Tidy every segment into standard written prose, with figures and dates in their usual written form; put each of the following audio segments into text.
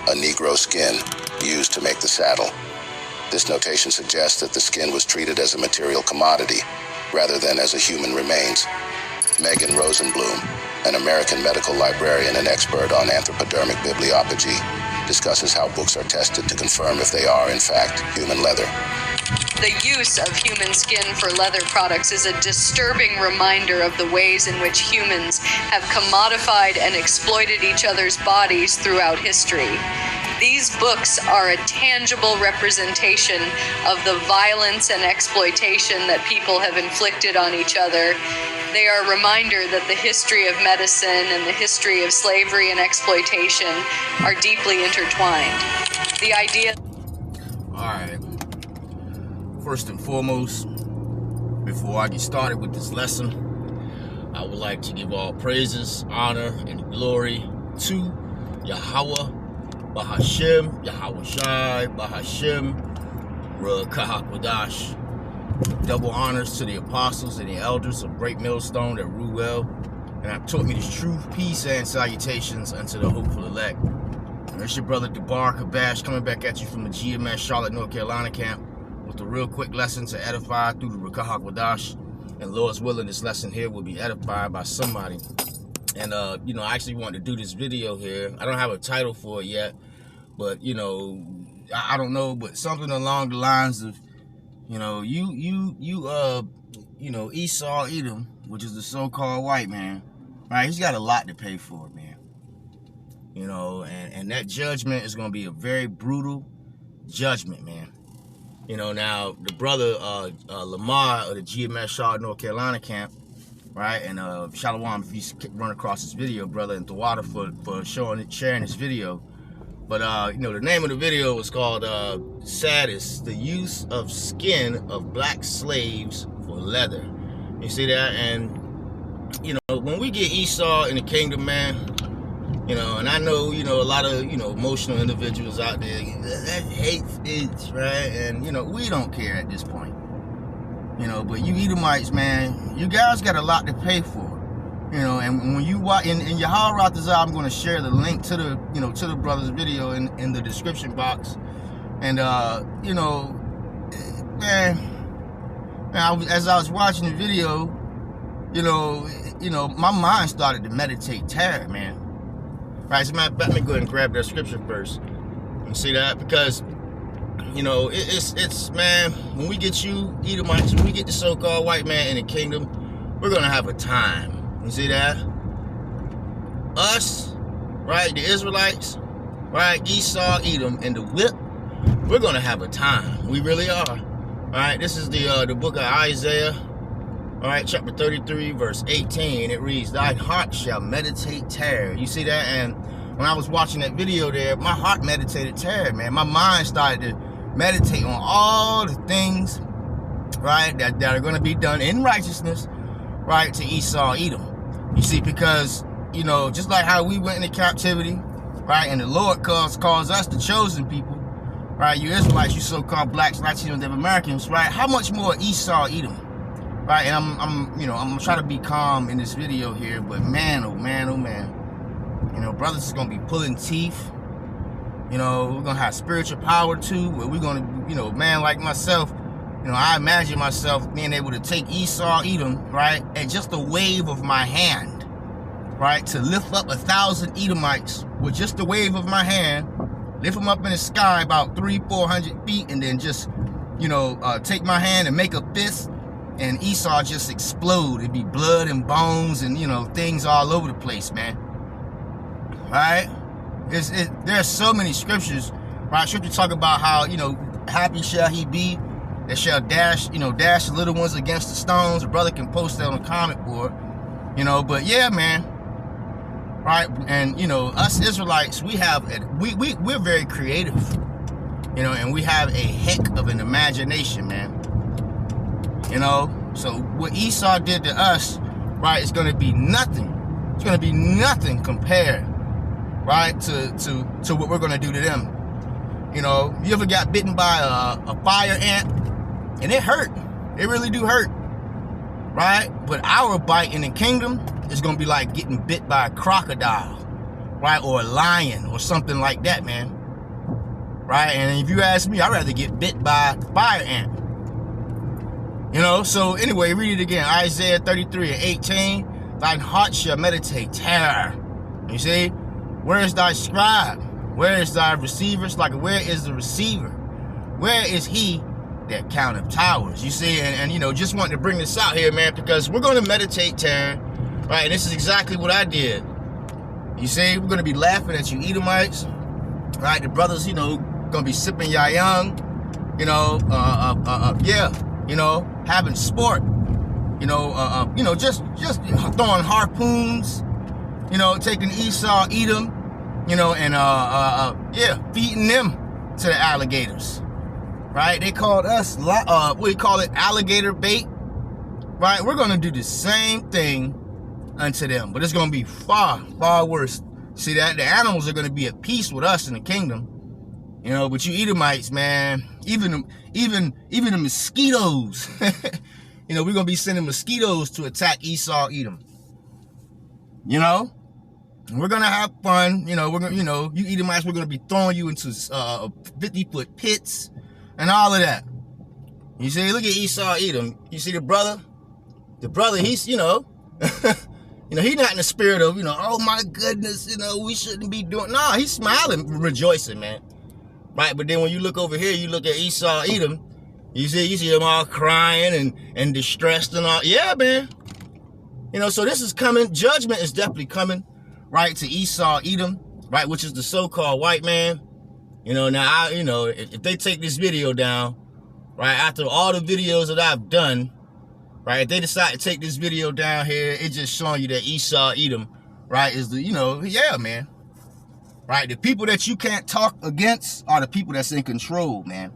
a Negro skin used to make the saddle. This notation suggests that the skin was treated as a material commodity rather than as a human remains. Megan Rosenblum, an American medical librarian and expert on anthropodermic bibliopagy, discusses how books are tested to confirm if they are, in fact, human leather. The use of human skin for leather products is a disturbing reminder of the ways in which humans have commodified and exploited each other's bodies throughout history. These books are a tangible representation of the violence and exploitation that people have inflicted on each other. They are a reminder that the history of medicine and the history of slavery and exploitation are deeply intertwined. The idea... All right. First and foremost, before I get started with this lesson, I would like to give all praises, honor, and glory to Yahweh, Bahashem, Yahweh Shai, Bahashem, Ruach-HaKodesh. Double honors to the apostles and the elders of Great Millstone that rule well and have taught me this truth, peace, and salutations unto the hopeful elect. And it's your brother Debar Kabash coming back at you from the GMS Charlotte, North Carolina camp with a real quick lesson to edify through the Ruach-HaKodesh. And Lord's willing, this lesson here will be edified by somebody. And, I actually wanted to do this video here. I don't have a title for it yet, but, I don't know, but something along the lines of, Esau Edom, which is the so-called white man, right? He's got a lot to pay for it, man. And that judgment is going to be a very brutal judgment, man. Now, the brother Lamar of the GMS Charlotte, North Carolina camp, right? And Shalom, if you run across this video, brother, and Tawada for sharing this video. But, the name of the video was called Saddest, the Use of Skin of Black Slaves for Leather. You see that? And, when we get Esau in the kingdom, man, and I know, a lot of, emotional individuals out there, that hate speech, right? And, we don't care at this point. But you Edomites, man, you guys got a lot to pay for. And when you watch in Yahweh Ratazah, I'm going to share the link to the, to the brother's video in the description box. And, as I was watching the video, my mind started to meditate terror, man. Right, as a matter of fact, let me go ahead and grab that scripture first. You see that? Because, it's man, when we get you Edomites, when we get the so-called white man in the kingdom, we're going to have a time. You see that? Us, right, the Israelites, right, Esau, Edom, and the whip, we're going to have a time. We really are. All right, this is the book of Isaiah, all right, chapter 33, verse 18. It reads, "Thy heart shall meditate terror." You see that? And when I was watching that video there, my heart meditated terror, man. My mind started to meditate on all the things, right, that are going to be done in righteousness, right, to Esau, Edom. You see, because, just like how we went into captivity, right, and the Lord calls us the chosen people, right, you Israelites, you so-called blacks, Latinos, Native Americans, right, how much more Esau, Edom, right? And I'm trying to be calm in this video here, but man, oh man, oh man, brothers is going to be pulling teeth, we're going to have spiritual power too, where we're going to, man like myself, I imagine myself being able to take Esau, Edom, right, at just a wave of my hand, right, to lift up 1,000 Edomites with just a wave of my hand, lift them up in the sky about 300-400 feet, and then just, take my hand and make a fist, and Esau just explode. It'd be blood and bones and, things all over the place, man. All right? There's so many scriptures, right? Scripture talk about how, happy shall he be that shall dash the little ones against the stones. A brother can post that on the comment board, but yeah, man, right? And, us Israelites, we're very creative, and we have a heck of an imagination, man, so what Esau did to us, right, is going to be nothing. It's going to be nothing compared, right, to what we're going to do to them. You ever got bitten by a fire ant? And it hurt. It really do hurt. Right? But our bite in the kingdom is going to be like getting bit by a crocodile. right? Or a lion or something like that, man. Right? And if you ask me, I'd rather get bit by a fire ant. You know, so anyway, read it again. Isaiah 33:18. Thine heart shall meditate terror. You see? Where is thy scribe? Where is thy receiver? It's like, where is the receiver? Where is he that counteth towers? You see, and you know, just wanted to bring this out here, man, because we're going to meditate terror, right? And this is exactly what I did. You see, we're going to be laughing at you Edomites, right? The brothers, you know, going to be sipping young, you know, yeah, you know, having sport, you know, just throwing harpoons, you know, taking Esau, Edom, you know, and yeah, feeding them to the alligators, right? They called us, we call it alligator bait, right? We're gonna do the same thing unto them, but it's gonna be far, far worse. See, that the animals are gonna be at peace with us in the kingdom, you know. But you Edomites, man, even the mosquitoes, you know, we're gonna be sending mosquitoes to attack Esau, Edom. You know, we're gonna have fun. You know, we're gonna, you know, you Edomites, we're gonna be throwing you into 50-foot pits and all of that. You see, look at Esau, Edom. You see the brother. The brother, he's, you know, you know, he's not in the spirit of, you know, oh my goodness, you know, we shouldn't be doing. No, he's smiling, rejoicing, man. Right, but then when you look over here, you look at Esau, Edom. You see them all crying and distressed and all. Yeah, man. You know, so this is coming. Judgment is definitely coming, right, to Esau, Edom, right, which is the so-called white man. You know, now, you know, if they take this video down, right, after all the videos that I've done, right, if they decide to take this video down here, it's just showing you that Esau, Edom, right, is the, you know, yeah, man. Right, the people that you can't talk against are the people that's in control, man.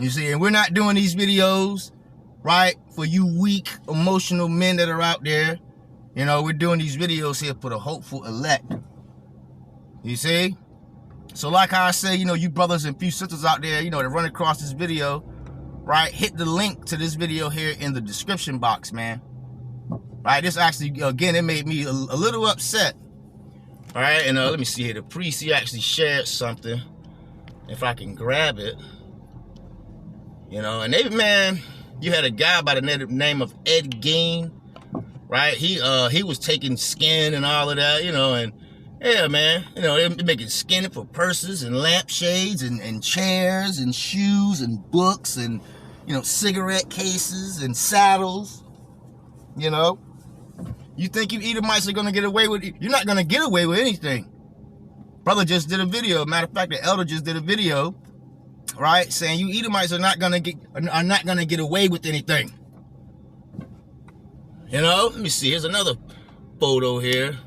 You see, and we're not doing these videos, right, for you weak, emotional men that are out there. You know, we're doing these videos here for the hopeful elect. You see? So like how I say, you know, you brothers and few sisters out there, you know, that run across this video, right, hit the link to this video here in the description box, man. Right, this actually, again, it made me a little upset. All right, and let me see here. The priest, he actually shared something. If I can grab it. You know, and they, man, you had a guy by the name of Ed Gein, right? He was taking skin and all of that, you know, and yeah, man, you know, they're making skin for purses and lampshades and chairs and shoes and books and, you know, cigarette cases and saddles, you know. You think you Edomites are going to get away with it? You're not going to get away with anything. Brother just did a video. Matter of fact, the elder just did a video, right, saying you Edomites are not going to get away with anything. You know, let me see. Here's another photo here.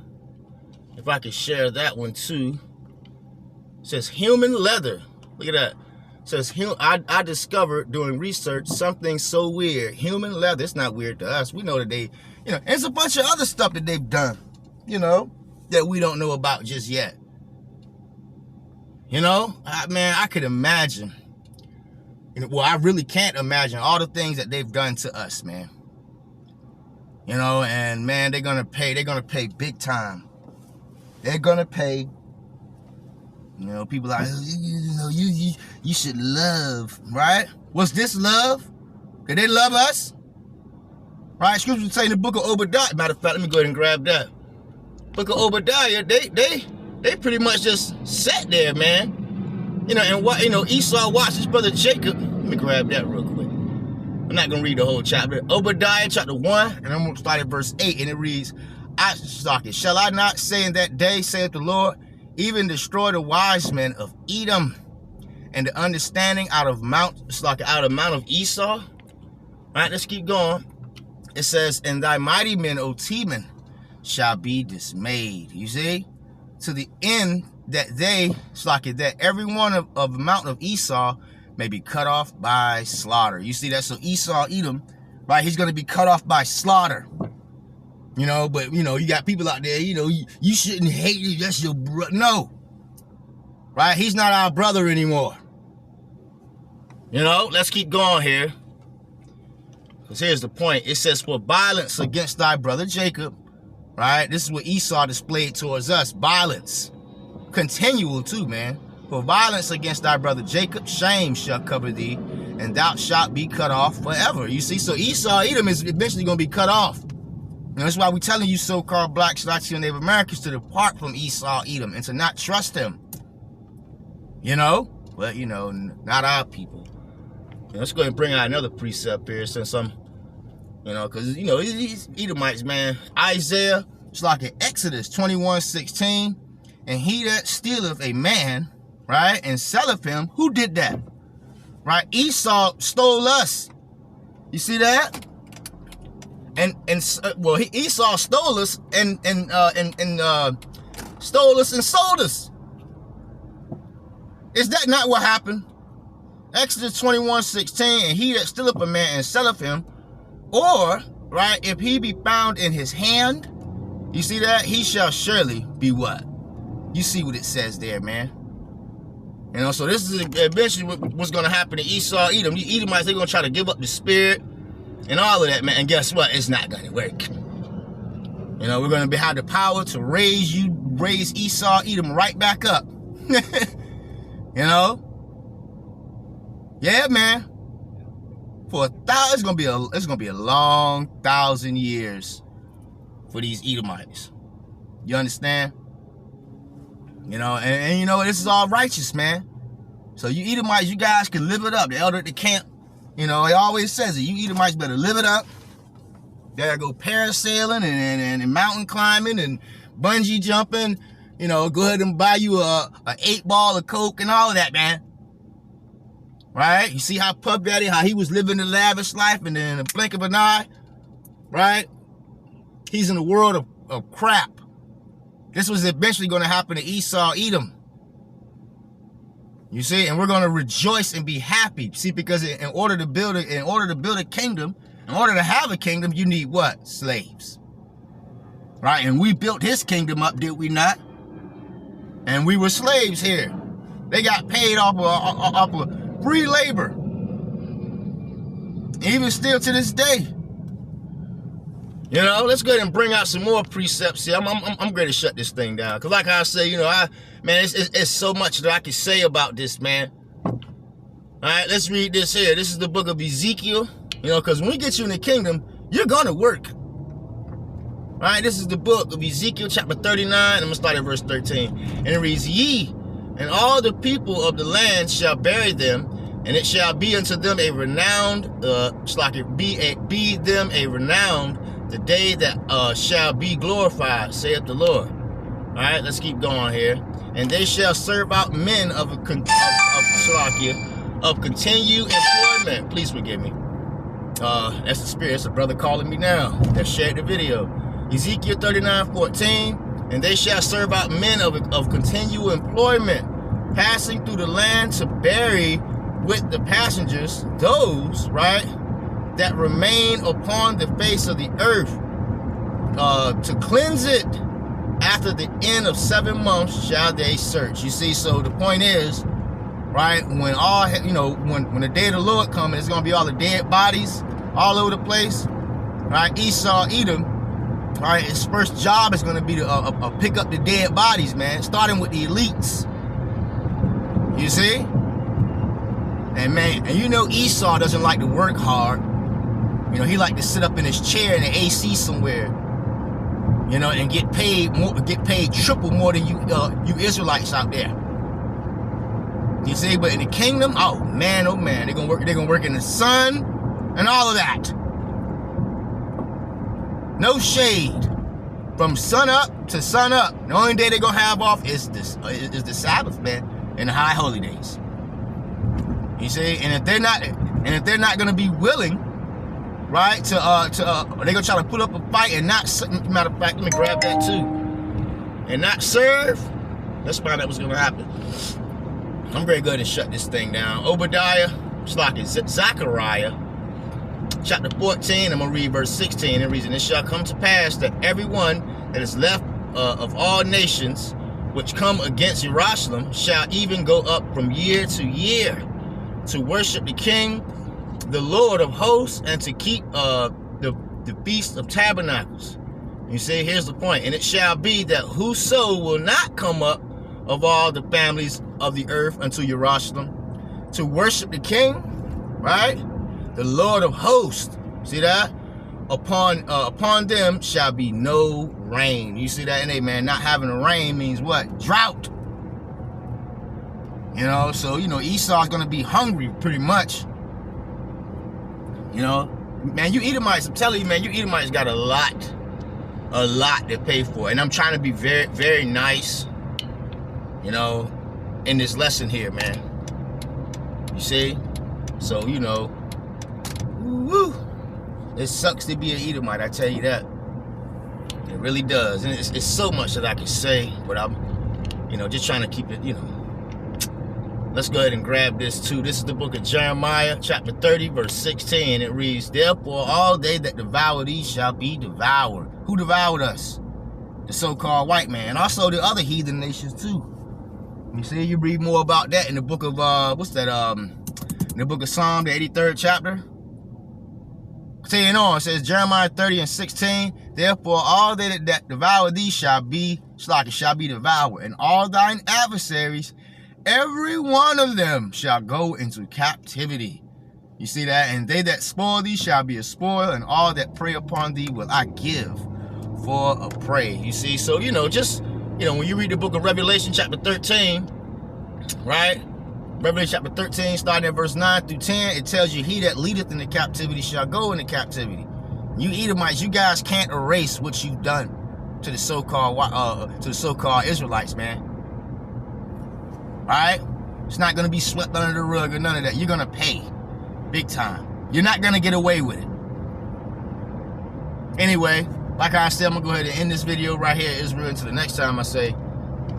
If I could share that one too. It says human leather. Look at that. It says I discovered doing research something so weird. Human leather. It's not weird to us. We know that they, you know, there's a bunch of other stuff that they've done, you know, that we don't know about just yet. You know, man, I could imagine. You know, well, I really can't imagine all the things that they've done to us, man. You know, and man, they're gonna pay big time. They're gonna pay. You know, people like, you know, you should love, right? Was this love? Did they love us? Right? Scripture say in the book of Obadiah. Matter of fact, let me go ahead and grab that. Book of Obadiah, they pretty much just sat there, man. You know, and what, you know, Esau watched his brother Jacob. Let me grab that real quick. I'm not gonna read the whole chapter. Obadiah chapter 1, and I'm gonna start at verse 8, and it reads, shall I not say in that day, saith the Lord, even destroy the wise men of Edom, and the understanding out of Mount of Esau? All right, let's keep going. It says, and thy mighty men, O Teman, shall be dismayed. You see? To the end that that every one of the mountain of Esau may be cut off by slaughter. You see that? So Esau, Edom, right? He's going to be cut off by slaughter. You know, but, you know, you got people out there, you know, you shouldn't hate you. That's your brother. No. Right? He's not our brother anymore. You know, let's keep going here. Because here's the point. It says, for violence against thy brother Jacob, right? This is what Esau displayed towards us. Violence. Continual too, man. For violence against thy brother Jacob, shame shall cover thee, and thou shalt be cut off forever. You see, so Esau, Edom is eventually going to be cut off. And that's why we're telling you so-called blacks, Latino, Native Americans to depart from Esau, Edom, and to not trust him. You know? But, you know, not our people. Let's go ahead and bring out another precept here, since I'm, you know, because, you know, these Edomites, man. Isaiah, it's like in Exodus 21:16, and he that stealeth a man, right, and selleth him, who did that? Right? Esau stole us. You see that? Well, Esau stole us and stole us and sold us. Is that not what happened? Exodus 21:16, and he that stealeth a man and selleth him, or, right, if he be found in his hand, you see that? He shall surely be what? You see what it says there, man. You know, so this is eventually what's going to happen to Esau, Edom. The Edomites, they're going to try to give up the spirit and all of that, man. And guess what? It's not going to work. You know, we're going to have the power to raise Esau, Edom right back up. You know? Yeah, man. For it's gonna be a long 1,000 years for these Edomites. You understand? You know, and you know, this is all righteous, man. So you Edomites, you guys can live it up. The elder at the camp, you know, he always says it. You Edomites better live it up. There go parasailing and mountain climbing and bungee jumping. You know, go ahead and buy you a 8-ball of Coke and all of that, man. Right? You see how Puff Daddy, how he was living the lavish life, and then in a blink of an eye, right? He's in a world of crap. This was eventually going to happen to Esau, Edom. You see, and we're going to rejoice and be happy. See, because in order to build a kingdom, in order to have a kingdom, you need what? Slaves. Right? And we built his kingdom up, did we not? And we were slaves here. They got paid off of free labor. Even still to this day. You know, let's go ahead and bring out some more precepts here. I'm ready to shut this thing down. Because like I say, you know, man, it's so much that I can say about this, man. All right, let's read this here. This is the book of Ezekiel. You know, because when we get you in the kingdom, you're going to work. All right, this is the book of Ezekiel, chapter 39. I'm going to start at verse 13. And it reads, Ye and all the people of the land shall bury them, and it shall be unto them a renowned, be them a renowned, the day that shall be glorified, saith the Lord. All right, let's keep going here. And they shall serve out men of continued employment. Please forgive me. That's the spirit. It's a brother calling me now that shared the video. Ezekiel 39:14. And they shall serve out men of continual employment, passing through the land to bury with the passengers those, right, that remain upon the face of the earth, to cleanse it. After the end of 7 months shall they search. You see, so the point is, right, when all, you know, when the day of the Lord comes, it's going to be all the dead bodies all over the place, right? Esau, Edom, right, his first job is going to be to pick up the dead bodies, man, starting with the elites. You see? And man, and you know Esau doesn't like to work hard. You know, he like to sit up in his chair in the AC somewhere, you know, and get paid triple more than you Israelites out there. You see, but in the kingdom, oh man, they're gonna work in the sun and all of that. No shade. From sun up to sun up. The only day they're gonna have off is the Sabbath, man, and the high holy days. You see, and if they're not gonna be willing, right, they're gonna try to put up a fight and not. Matter of fact, let me grab that too, and not serve. Let's find out what's gonna happen. I'm very good to shut this thing down. Obadiah, Zechariah, chapter 14. I'm gonna read verse 16. It reads, and it shall come to pass that everyone that is left of all nations which come against Jerusalem shall even go up from year to year to worship the King, the Lord of hosts, and to keep the Feast of Tabernacles. You see, here's the point. And it shall be that whoso will not come up of all the families of the earth unto Jerusalem to worship the King, right? The Lord of hosts. See that? Upon them shall be no rain. You see that? And hey, man, not having a rain means what? Drought. You know, so, you know, Esau's going to be hungry pretty much. You know, man, you Edomites, I'm telling you, man, you Edomites got a lot to pay for. And I'm trying to be very, very nice, you know, in this lesson here, man. You see? So, you know, woo, it sucks to be an Edomite, I tell you that. It really does. And it's so much that I can say, but I'm, you know, just trying to keep it, you know. Let's go ahead and grab this too. This is the book of Jeremiah, chapter 30, verse 16. It reads, therefore all they that devour thee shall be devoured. Who devoured us? The so-called white man. Also the other heathen nations too. You see, you read more about that in the book of, in the book of Psalm, the 83rd chapter. Continuing on, it says, Jeremiah 30 and 16, therefore all they that devour thee shall be devoured, and all thine adversaries, every one of them shall go into captivity. You see that? And they that spoil thee shall be a spoil, and all that prey upon thee will I give for a prey. You see, so, you know, just, you know, when you read the book of Revelation chapter 13, right? Revelation chapter 13, starting at verse 9 through 10, it tells you, he that leadeth into captivity shall go into captivity. You Edomites, you guys can't erase what you've done to the so-called Israelites, man. Alright? It's not going to be swept under the rug or none of that. You're going to pay big time. You're not going to get away with it. Anyway, like I said, I'm going to go ahead and end this video right here, Israel. Until the next time I say,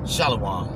Shalom.